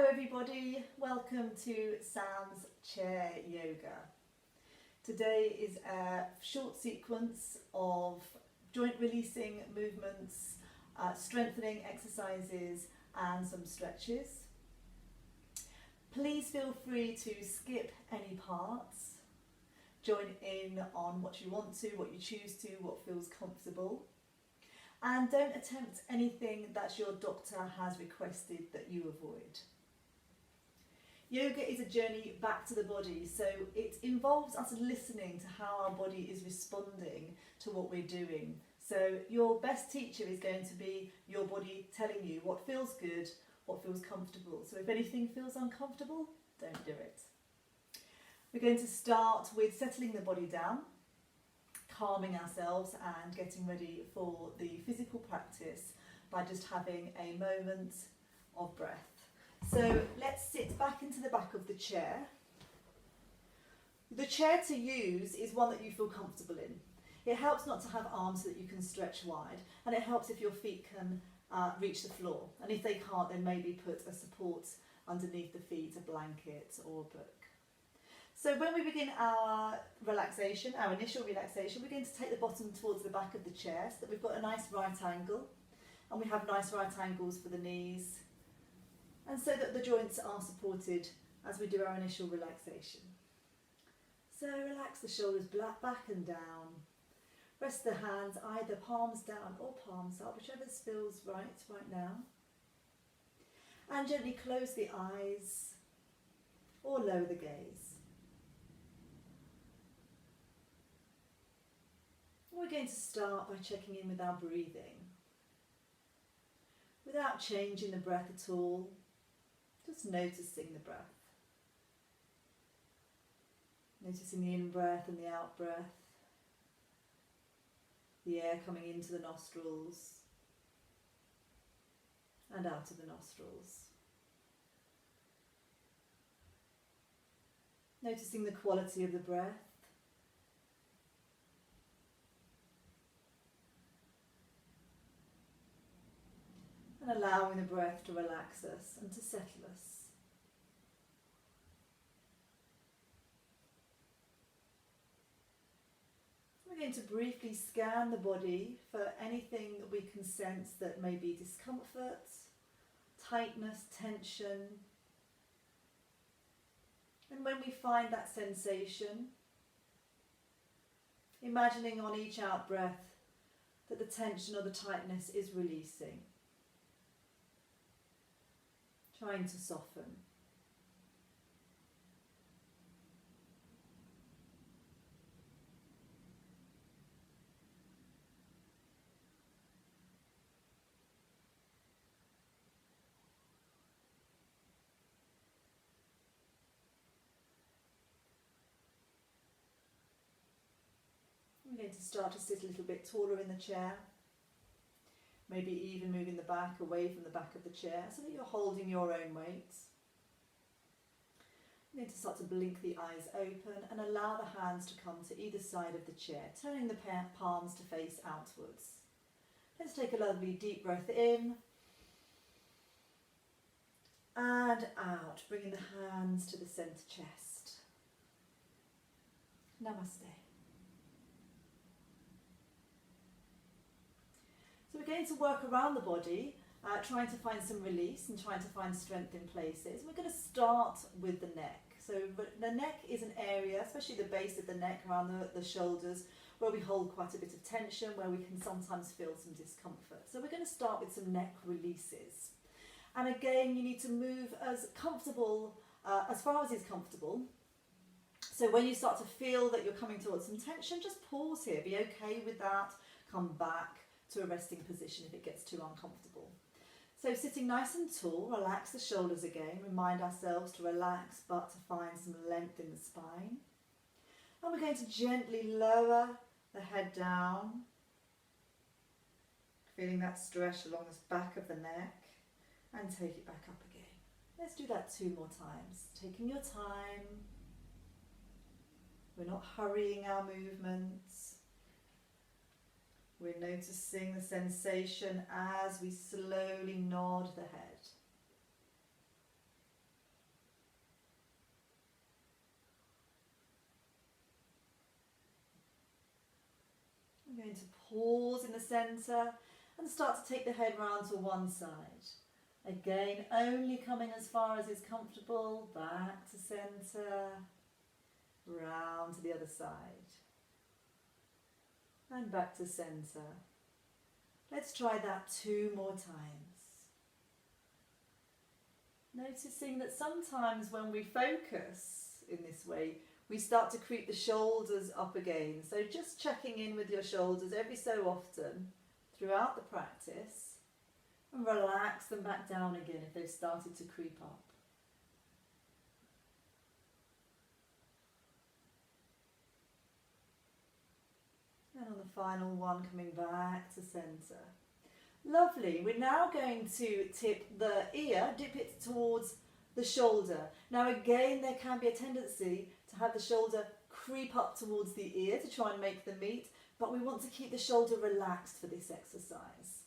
everybody, welcome to Sam's Chair Yoga. Today is a short sequence of joint releasing movements, strengthening exercises and some stretches. Please feel free to skip any parts, join in on what you want to, what you choose to, what feels comfortable. And don't attempt anything that your doctor has requested that you avoid. Yoga is a journey back to the body, so it involves us listening to how our body is responding to what we're doing. So your best teacher is going to be your body telling you what feels good, what feels comfortable. So if anything feels uncomfortable, don't do it. We're going to start with settling the body down, calming ourselves and getting ready for the physical practice by just having a moment of breath. So let's sit back into the back of the chair. The chair to use is one that you feel comfortable in. It helps not to have arms so that you can stretch wide, and it helps if your feet can reach the floor, and if they can't, then maybe put a support underneath the feet, a blanket or a book. So when we begin our relaxation, our initial relaxation, we're going to take the bottom towards the back of the chair so that we've got a nice right angle, and we have nice right angles for the knees, and so that the joints are supported as we do our initial relaxation. So relax the shoulders back and down. Rest the hands either palms down or palms up, whichever feels right now. And gently close the eyes or lower the gaze. We're going to start by checking in with our breathing. Without changing the breath at all, just noticing the breath. Noticing the in-breath and the out-breath. The air coming into the nostrils and out of the nostrils. Noticing the quality of the breath. And allowing the breath to relax us and to settle us. We're going to briefly scan the body for anything that we can sense that may be discomfort, tightness, tension. And when we find that sensation, imagining on each out breath that the tension or the tightness is releasing. Trying to soften. We're going to start to sit a little bit taller in the chair. Maybe even moving the back away from the back of the chair so that you're holding your own weight. You're going to start to blink the eyes open and allow the hands to come to either side of the chair, turning the palms to face outwards. Let's take a lovely deep breath in and out, bringing the hands to the centre chest. Namaste. So we're going to work around the body, trying to find some release and trying to find strength in places. We're going to start with the neck. So the neck is an area, especially the base of the neck around the shoulders, where we hold quite a bit of tension, where we can sometimes feel some discomfort. So we're going to start with some neck releases. And again, you need to move as comfortable, as far as is comfortable. So when you start to feel that you're coming towards some tension, just pause here, be okay with that, come back to a resting position if it gets too uncomfortable. So sitting nice and tall, relax the shoulders again, remind ourselves to relax but to find some length in the spine. And we're going to gently lower the head down, feeling that stretch along the back of the neck, and take it back up again. Let's do that 2 more times, taking your time. We're not hurrying our movements. We're noticing the sensation as we slowly nod the head. pause in the centre and start to take the head round to one side. Again, only coming as far as is comfortable, back to centre, round to the other side, and back to centre. Let's try that 2 more times. Noticing that sometimes when we focus in this way, we start to creep the shoulders up again. So just checking in with your shoulders every so often throughout the practice, and relax them back down again if they've started to creep up. And on the final one, coming back to centre. Lovely. We're now going to tip the ear, dip it towards the shoulder. Now again, there can be a tendency to have the shoulder creep up towards the ear to try and make them meet, but we want to keep the shoulder relaxed for this exercise.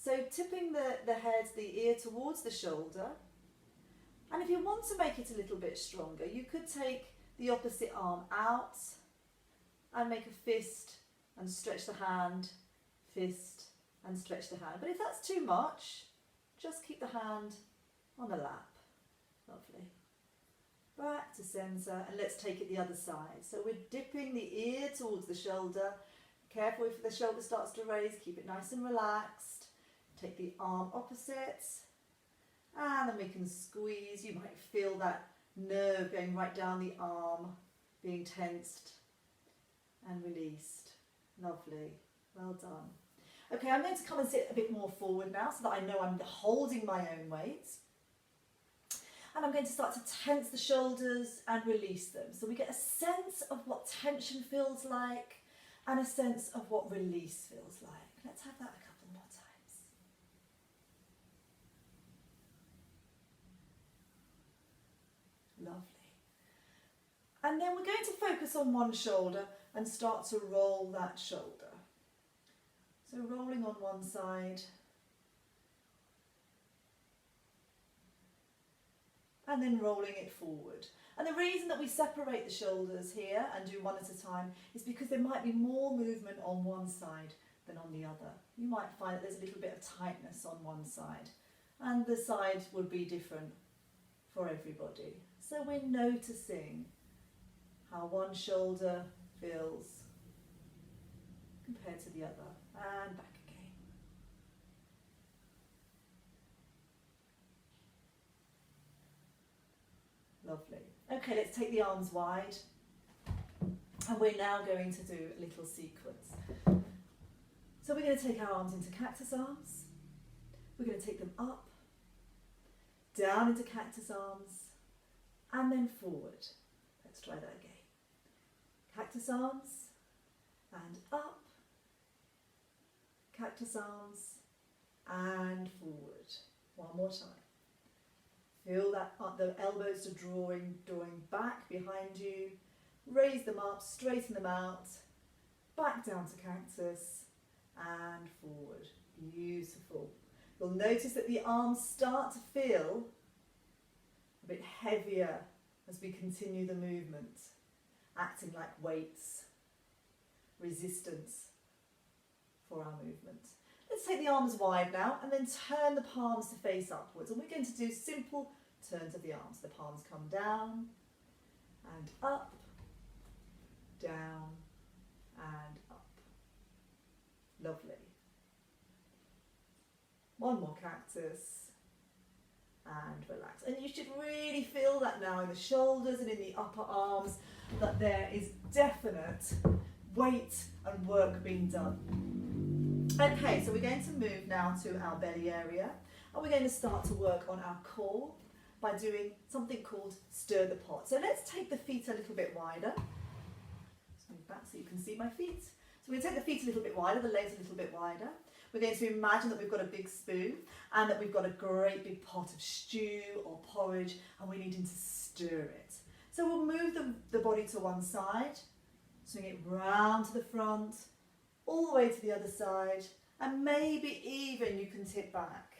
So tipping the head, the ear towards the shoulder. And if you want to make it a little bit stronger, you could take the opposite arm out and make a fist and stretch the hand, fist and stretch the hand. But if that's too much, just keep the hand on the lap. Lovely. Back to centre, and let's take it the other side. So we're dipping the ear towards the shoulder. Careful if the shoulder starts to raise, keep it nice and relaxed. Take the arm opposite, and then we can squeeze. You might feel that nerve going right down the arm, being tensed and released. Lovely. Well done. Okay, I'm going to come and sit a bit more forward now so that I know I'm holding my own weight. And I'm going to start to tense the shoulders and release them. So we get a sense of what tension feels like and a sense of what release feels like. Let's have that a couple more times. Lovely. And then we're going to focus on one shoulder and start to roll that shoulder. So rolling on one side and then rolling it forward. And the reason that we separate the shoulders here and do one at a time is because there might be more movement on one side than on the other. You might find that there's a little bit of tightness on one side, and the side would be different for everybody. So we're noticing how one shoulder feels compared to the other, and back again. Lovely. Okay, let's take the arms wide, and we're now going to do a little sequence. So we're going to take our arms into cactus arms, we're going to take them up, down into cactus arms, and then forward. Let's try that again. Cactus arms, and up, cactus arms, and forward. One more time. Feel that the elbows are drawing back behind you. Raise them up, straighten them out, back down to cactus, and forward. Beautiful. You'll notice that the arms start to feel a bit heavier as we continue the movement, acting like weights, resistance for our movement. Let's take the arms wide now and then turn the palms to face upwards. And we're going to do simple turns of the arms. The palms come down and up, down and up. Lovely. One more cactus and relax. And you should really feel that now in the shoulders and in the upper arms, that there is definite weight and work being done. Okay, so we're going to move now to our belly area, and we're going to start to work on our core by doing something called stir the pot. So let's take the feet a little bit wider. Let's move back so you can see my feet. So we're going to take the feet a little bit wider, the legs a little bit wider. We're going to imagine that we've got a big spoon and that we've got a great big pot of stew or porridge, and we're needing to stir it. So we'll move the body to one side, swing it round to the front, all the way to the other side, and maybe even you can tip back.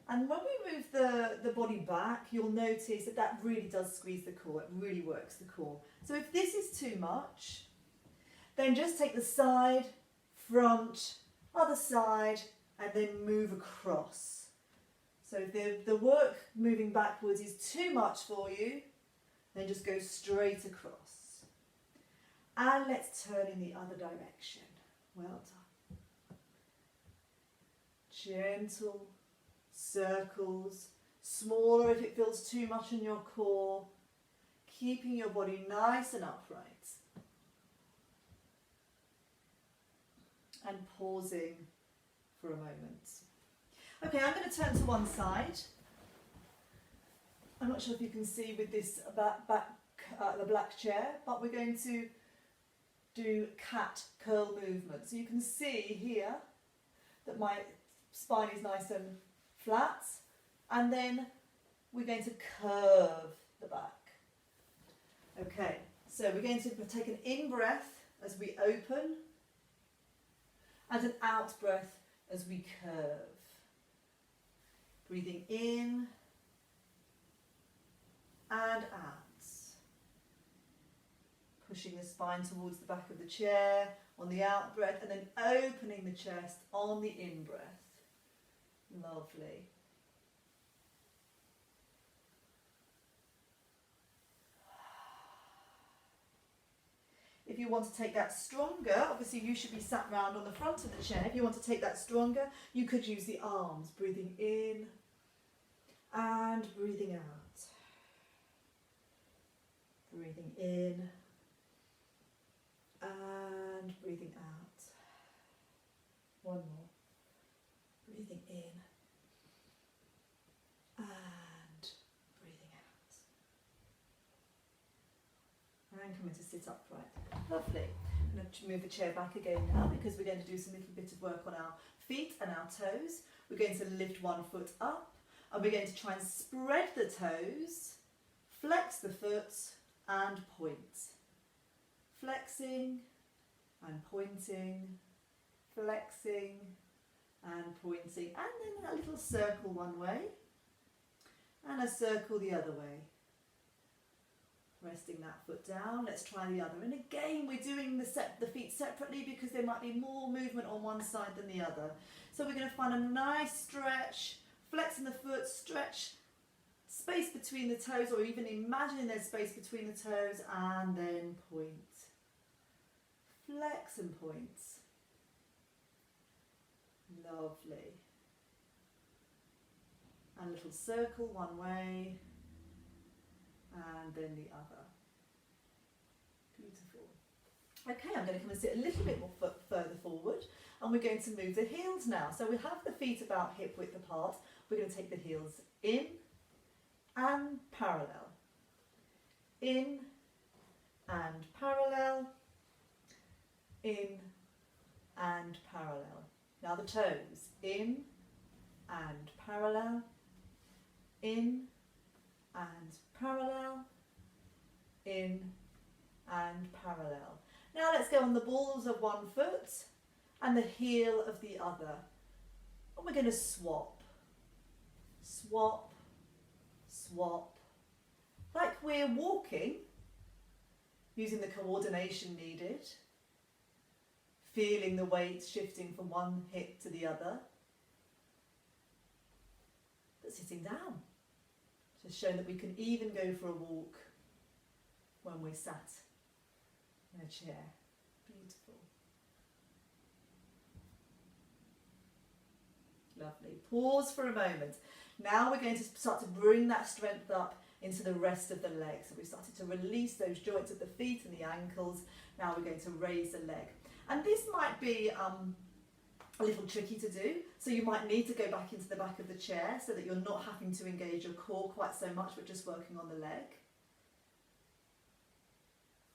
And when we move the body back, you'll notice that that really does squeeze the core, it really works the core. So if this is too much, then just take the side front, other side, and then move across. So if the work moving backwards is too much for you, then just go straight across. And let's turn in the other direction. Well done. Gentle circles, smaller if it feels too much in your core, keeping your body nice and upright. And pausing for a moment. Okay, I'm going to turn to one side. I'm not sure if you can see with this the black chair, but we're going to do cat curl movement. So you can see here that my spine is nice and flat, and then we're going to curve the back. Okay, so we're going to take an in-breath as we open and an out-breath as we curve. Breathing in and out. Pushing the spine towards the back of the chair on the out-breath, and then opening the chest on the in-breath. Lovely. If you want to take that stronger, obviously you should be sat round on the front of the chair. If you want to take that stronger, you could use the arms, breathing in and breathing out. Breathing in and breathing out. One more. Breathing in and breathing out. And coming to sit upright. Lovely. I'm going to move the chair back again now because we're going to do some little bit of work on our feet and our toes. We're going to lift one foot up and we're going to try and spread the toes, flex the foot and point. Flexing and pointing, flexing and pointing, and then a little circle one way and a circle the other way. Resting that foot down, let's try the other. And again, we're doing the feet separately because there might be more movement on one side than the other. So we're going to find a nice stretch, flexing the foot, stretch, space between the toes, or even imagining there's space between the toes, and then point. Flex and point. Lovely. And a little circle one way, and then the other. Beautiful. Okay, I'm going to come and sit a little bit more further forward, and we're going to move the heels now. So we have the feet about hip width apart. We're going to take the heels in and parallel. In and parallel. In and parallel. Now the toes. In and parallel. In and parallel, in and parallel. Now let's go on the balls of one foot and the heel of the other. And we're going to swap, swap, swap. Like we're walking, using the coordination needed, feeling the weight shifting from one hip to the other, but sitting down. Just showing that we can even go for a walk when we're sat in a chair. Beautiful. Lovely. Pause for a moment. Now we're going to start to bring that strength up into the rest of the leg. So we started to release those joints of the feet and the ankles. Now we're going to raise the leg. And this might be a little tricky to do, so you might need to go back into the back of the chair so that you're not having to engage your core quite so much, but just working on the leg.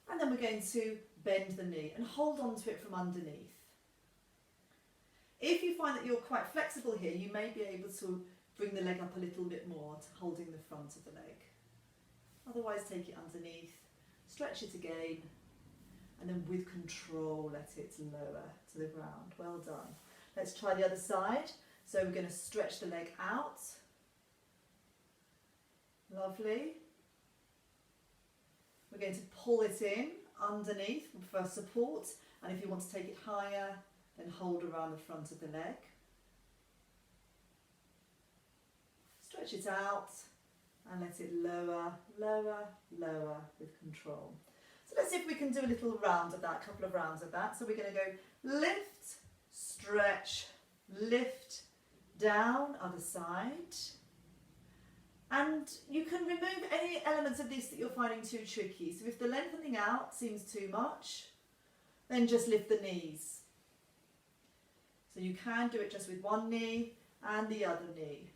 And then we're going to bend the knee and hold on to it from underneath. If you find that you're quite flexible here, you may be able to bring the leg up a little bit more to holding the front of the leg. Otherwise, take it underneath, stretch it again, and then with control let it lower to the ground. Well done. Let's try the other side. So we're going to stretch the leg out. Lovely. We're going to pull it in underneath for support, and if you want to take it higher, then hold around the front of the leg. Stretch it out and let it lower, lower, lower with control. So let's see if we can do a little round of that, a couple of rounds of that. So we're going to go lift, stretch, lift, down, other side. And you can remove any elements of this that you're finding too tricky. So if the lengthening out seems too much, then just lift the knees. So you can do it just with one knee and the other knee.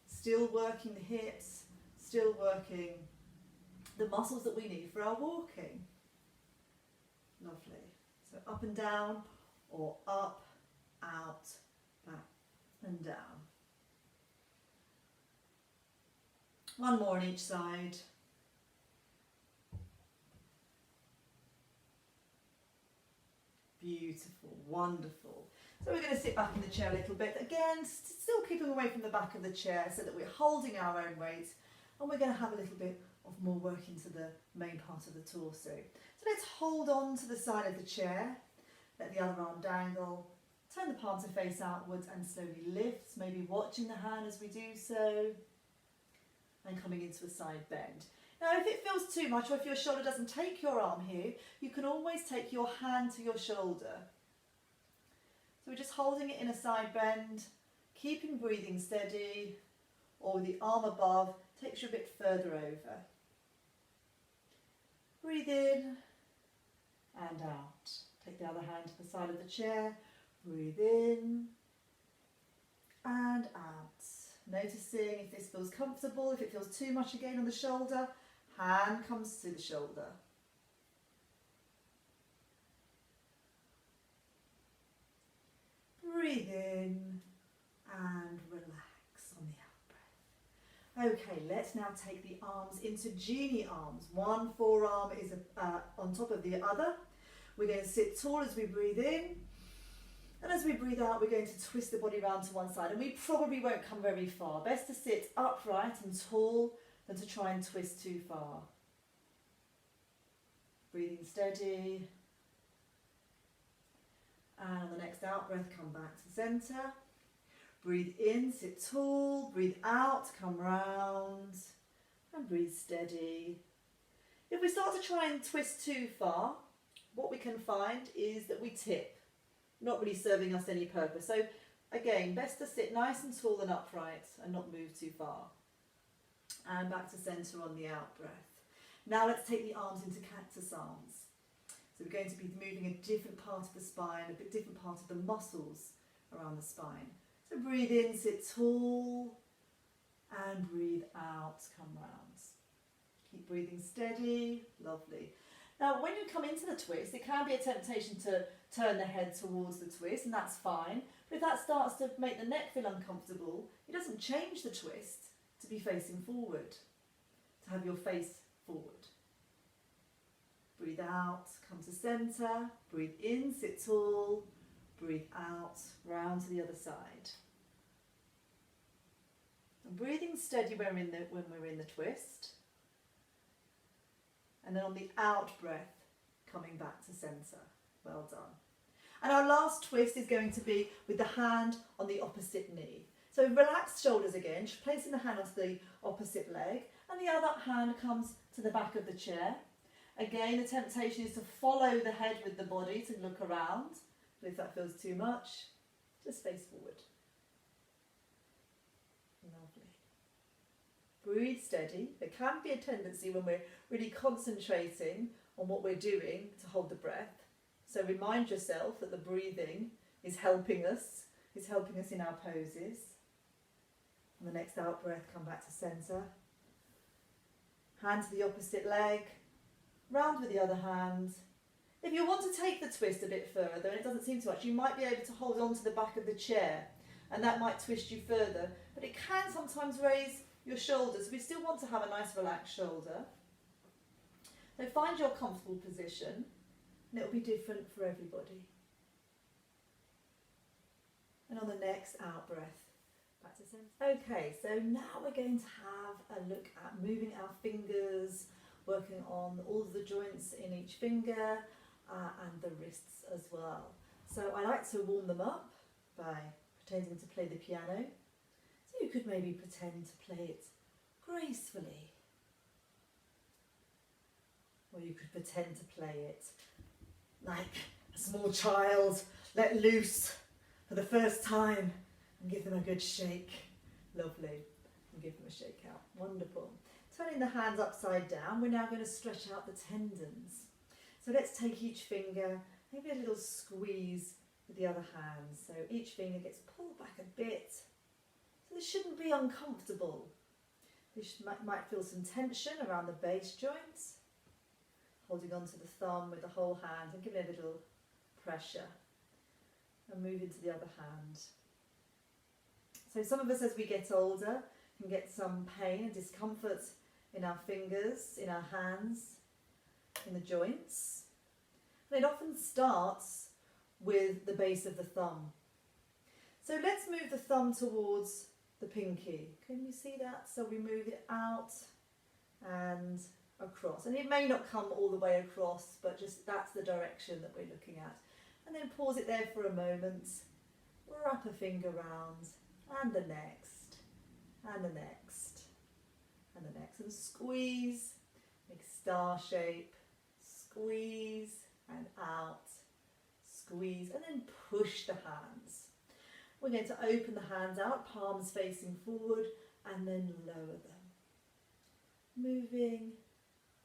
Still working the hips, still working the muscles that we need for our walking. Lovely. So up and down, or up, out, back and down. One more on each side. Beautiful, wonderful. So we're going to sit back in the chair a little bit. Again, still keeping away from the back of the chair so that we're holding our own weight. And we're going to have a little bit of more work into the main part of the torso. So let's hold on to the side of the chair. Let the other arm dangle. Turn the palm to face outwards and slowly lift, maybe watching the hand as we do so. And coming into a side bend. Now if it feels too much, or if your shoulder doesn't take your arm here, you can always take your hand to your shoulder. So we're just holding it in a side bend, keeping breathing steady, or with the arm above, takes you a bit further over. Breathe in and out. Take the other hand to the side of the chair, breathe in and out. Noticing if this feels comfortable, if it feels too much again on the shoulder, hand comes to the shoulder. Breathe in and relax on the out breath. Okay, let's now take the arms into genie arms. One forearm is on top of the other. We're going to sit tall as we breathe in. And as we breathe out, we're going to twist the body round to one side. And we probably won't come very far. Best to sit upright and tall than to try and twist too far. Breathing steady. And on the next out breath, come back to centre. Breathe in, sit tall. Breathe out, come round. And breathe steady. If we start to try and twist too far, what we can find is that we tip. Not really serving us any purpose. So again, best to sit nice and tall and upright and not move too far. And back to centre on the out breath. Now let's take the arms into cactus arms. So we're going to be moving a different part of the spine, a bit different part of the muscles around the spine. So breathe in, sit tall, and breathe out, come round. Keep breathing steady, lovely. Now when you come into the twist, it can be a temptation to turn the head towards the twist, and that's fine. But if that starts to make the neck feel uncomfortable, it doesn't change the twist to be facing forward, to have your face forward. Breathe out, come to centre, breathe in, sit tall, breathe out, round to the other side. And breathing steady when we're in the twist. And then on the out breath, coming back to centre. Well done. And our last twist is going to be with the hand on the opposite knee. So relax shoulders again, placing the hand onto the opposite leg, and the other hand comes to the back of the chair. Again, the temptation is to follow the head with the body to look around. But if that feels too much, just face forward. Lovely. Breathe steady. There can be a tendency when we're really concentrating on what we're doing to hold the breath. So remind yourself that the breathing is helping us in our poses. On the next out breath, come back to centre. Hand to the opposite leg, round with the other hand. If you want to take the twist a bit further and it doesn't seem too much, you might be able to hold on to the back of the chair and that might twist you further. But it can sometimes raise your shoulders. We still want to have a nice relaxed shoulder. So find your comfortable position and it will be different for everybody. And on the next out breath, back to centre. Okay, so now we're going to have a look at moving our fingers, working on all of the joints in each finger and the wrists as well. So I like to warm them up by pretending to play the piano. So you could maybe pretend to play it gracefully. Or you could pretend to play it like a small child, let loose for the first time, and give them a good shake. Lovely. And give them a shake out. Wonderful. Turning the hands upside down, we're now going to stretch out the tendons. So let's take each finger, maybe a little squeeze with the other hand. So each finger gets pulled back a bit. So this shouldn't be uncomfortable. This might feel some tension around the base joints. Holding onto the thumb with the whole hand and giving it a little pressure. And move into the other hand. So some of us as we get older can get some pain and discomfort in our fingers, in our hands, in the joints. And it often starts with the base of the thumb. So let's move the thumb towards the pinky. Can you see that? So we move it out and across. And it may not come all the way across, but just that's the direction that we're looking at. And then pause it there for a moment. Wrap a finger round, and the next, and the next, and the next. And squeeze, make a star shape, squeeze and out, squeeze, and then push the hands. We're going to open the hands out, palms facing forward, and then lower them. Moving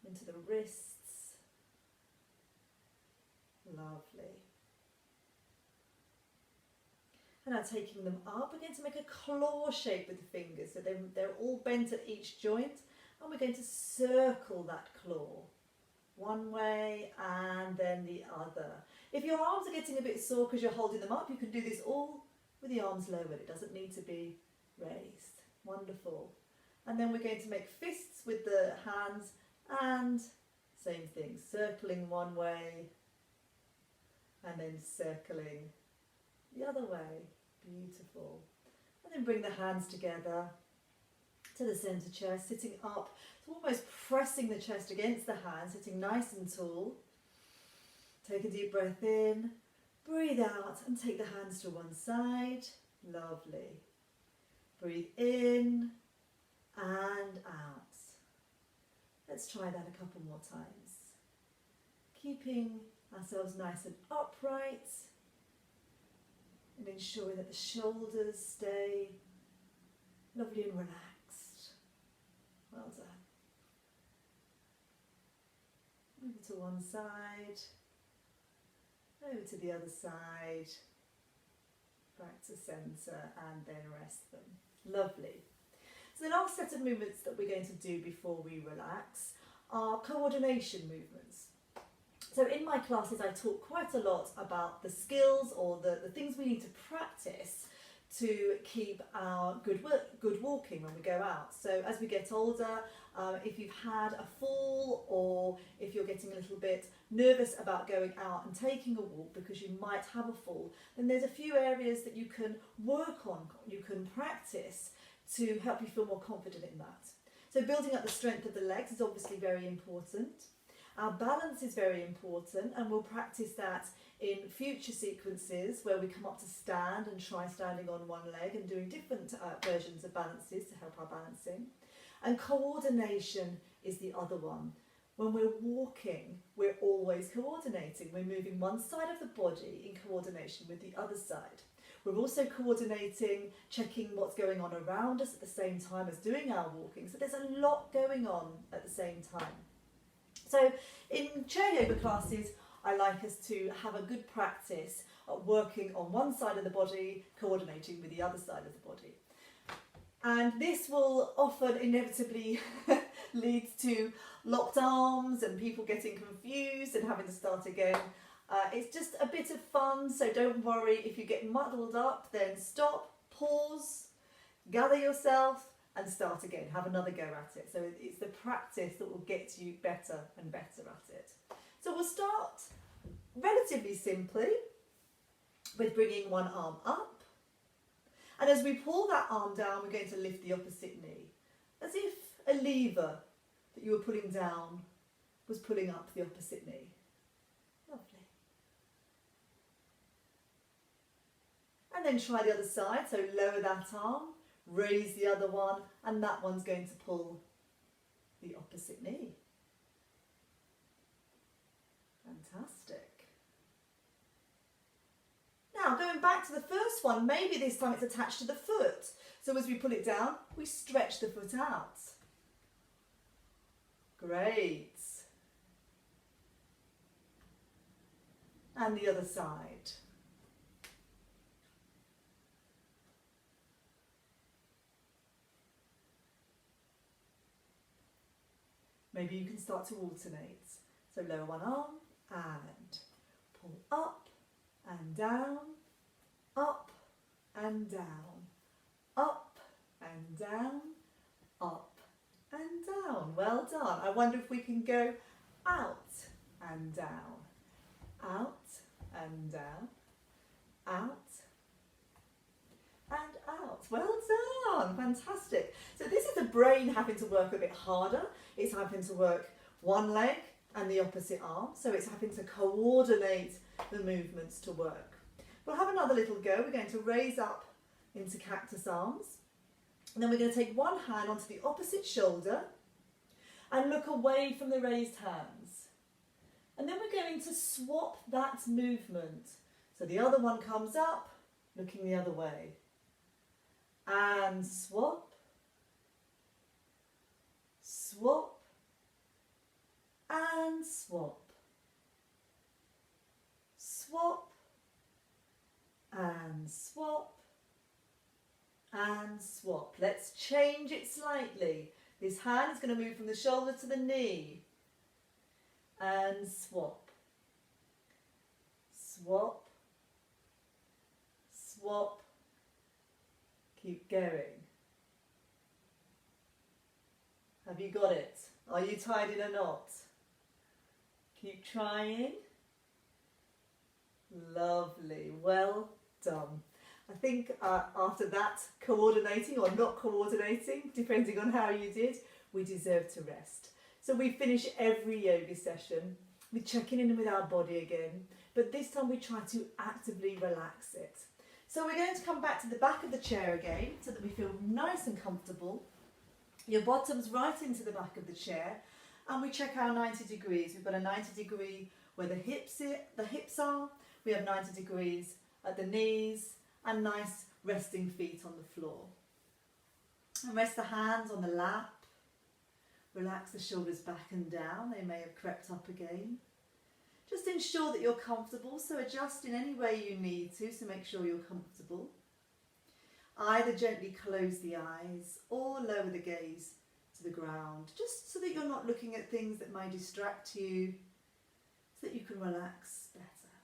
into the wrists. Lovely. And now taking them up, we're going to make a claw shape with the fingers. So they're all bent at each joint. And we're going to circle that claw. One way and then the other. If your arms are getting a bit sore because you're holding them up, you can do this all with the arms lowered. It doesn't need to be raised. Wonderful. And then we're going to make fists with the hands and same thing. Circling one way and then circling the other way. Beautiful. And then bring the hands together to the centre chest, sitting up, so almost pressing the chest against the hand, sitting nice and tall. Take a deep breath in, breathe out and take the hands to one side. Lovely. Breathe in and out. Let's try that a couple more times. Keeping ourselves nice and upright and ensuring that the shoulders stay lovely and relaxed. Well done. Over to one side, over to the other side, back to centre and then rest them. Lovely. So the last set of movements that we're going to do before we relax are coordination movements. So in my classes I talk quite a lot about the skills or the things we need to practice to keep our good walking when we go out. So as we get older, if you've had a fall or if you're getting a little bit nervous about going out and taking a walk because you might have a fall, then there's a few areas that you can work on, you can practice to help you feel more confident in that. So building up the strength of the legs is obviously very important. Our balance is very important, and we'll practice that in future sequences where we come up to stand and try standing on one leg and doing different versions of balances to help our balancing. And coordination is the other one. When we're walking, we're always coordinating. We're moving one side of the body in coordination with the other side. We're also coordinating, checking what's going on around us at the same time as doing our walking. So there's a lot going on at the same time. So in chair yoga classes, I like us to have a good practice at working on one side of the body, coordinating with the other side of the body. And this will often inevitably lead to locked arms and people getting confused and having to start again. It's just a bit of fun, so don't worry if you get muddled up, then stop, pause, gather yourself and start again. Have another go at it. So it's the practice that will get you better and better at it. So we'll start relatively simply with bringing one arm up. And as we pull that arm down, we're going to lift the opposite knee, as if a lever that you were pulling down was pulling up the opposite knee. Lovely. And then try the other side, so lower that arm, raise the other one, and that one's going to pull the opposite knee. Fantastic. Now, going back to the first one, maybe this time it's attached to the foot. So as we pull it down, we stretch the foot out. Great. And the other side. Maybe you can start to alternate. So lower one arm and pull up and down, up and down, up and down, up and down. Well done. I wonder if we can go out and down, out and down, out and out. Well done. Fantastic. So this is the brain having to work a bit harder. It's having to work one leg and the opposite arm. So it's having to coordinate the movements to work. We'll have another little go. We're going to raise up into cactus arms. And then we're going to take one hand onto the opposite shoulder and look away from the raised hands. And then we're going to swap that movement. So the other one comes up, looking the other way. And swap, swap, and swap. Swap, and swap, and swap. Let's change it slightly. This hand is going to move from the shoulder to the knee. And swap, swap, swap. Keep going. Have you got it? Are you tied in a knot? Keep trying. Lovely. Well done. I think after that, coordinating or not coordinating, depending on how you did, we deserve to rest. So we finish every yoga session with checking in with our body again, but this time we try to actively relax it. So we're going to come back to the back of the chair again so that we feel nice and comfortable. Your bottom's right into the back of the chair and we check our 90 degrees. We've got a 90 degree where the hips are. We have 90 degrees at the knees and nice resting feet on the floor. And rest the hands on the lap. Relax the shoulders back and down. They may have crept up again. Just ensure that you're comfortable, so adjust in any way you need to make sure you're comfortable. Either gently close the eyes or lower the gaze to the ground, just so that you're not looking at things that may distract you, so that you can relax better.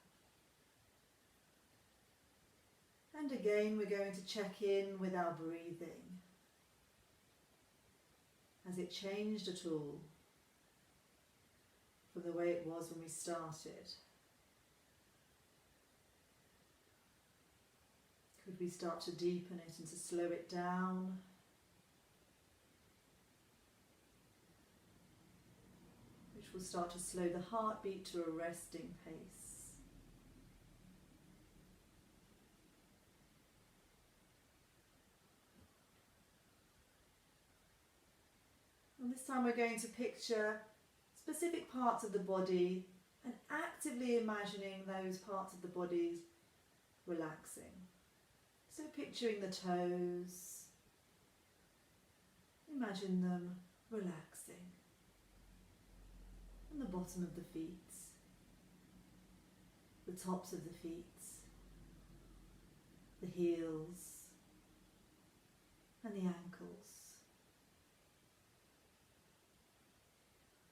And again, we're going to check in with our breathing. Has it changed at all from the way it was when we started? Could we start to deepen it and to slow it down? Which will start to slow the heartbeat to a resting pace. And this time we're going to picture specific parts of the body and actively imagining those parts of the body relaxing. So picturing the toes, imagine them relaxing, and the bottom of the feet, the tops of the feet, the heels and the ankles.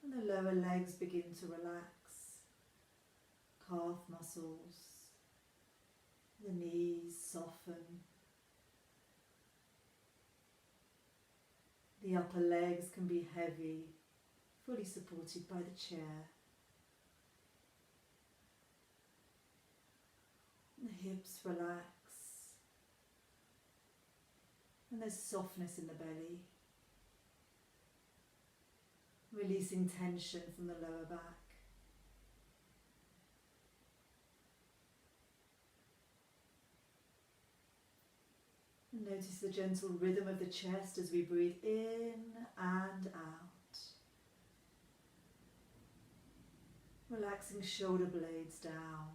And the lower legs begin to relax, calf muscles, the knees soften, the upper legs can be heavy, fully supported by the chair. The hips relax, and there's softness in the belly. Releasing tension from the lower back. Notice the gentle rhythm of the chest as we breathe in and out. Relaxing shoulder blades down.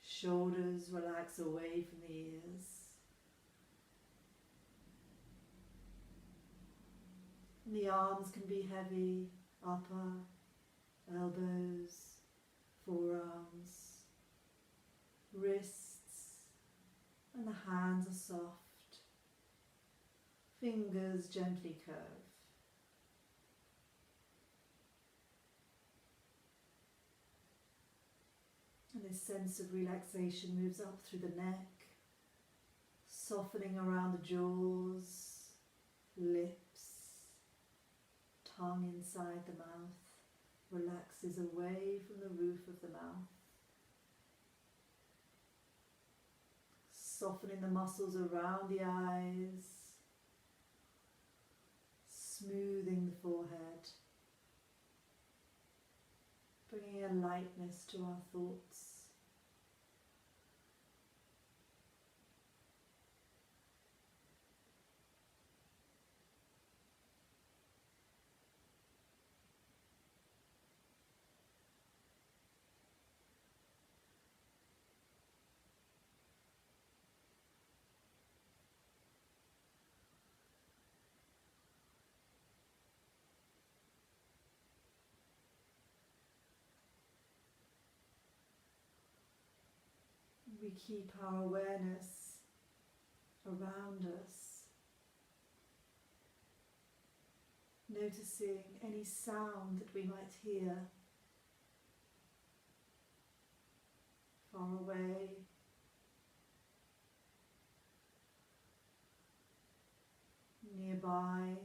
Shoulders relax away from the ears. And the arms can be heavy, upper, elbows, forearms, wrists, and the hands are soft. Fingers gently curve. And this sense of relaxation moves up through the neck, softening around the jaws, lips, tongue inside the mouth, relaxes away from the roof of the mouth. Softening the muscles around the eyes, smoothing the forehead, bringing a lightness to our thoughts. We keep our awareness around us, noticing any sound that we might hear far away, nearby.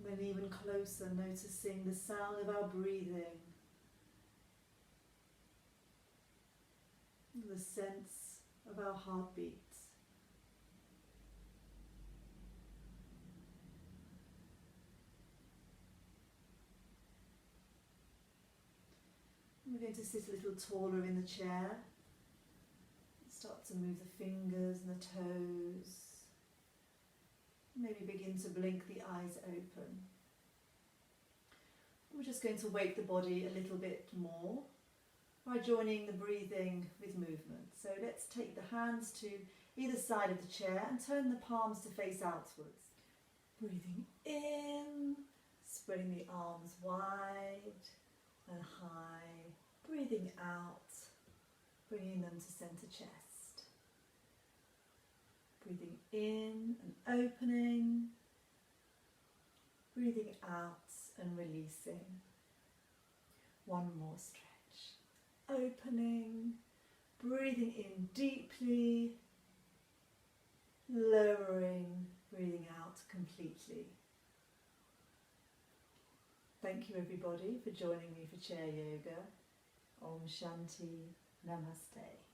And then even closer, noticing the sound of our breathing, the sense of our heartbeat. We're going to sit a little taller in the chair. Start to move the fingers and the toes. Maybe begin to blink the eyes open. We're just going to wake the body a little bit more by joining the breathing with movement. So let's take the hands to either side of the chair and turn the palms to face outwards. Breathing in, spreading the arms wide and high. Breathing out, bringing them to centre chest. Breathing in and opening. Breathing out and releasing. One more stretch. Opening, breathing in deeply, lowering, breathing out completely. Thank you everybody for joining me for chair yoga. Om Shanti Namaste.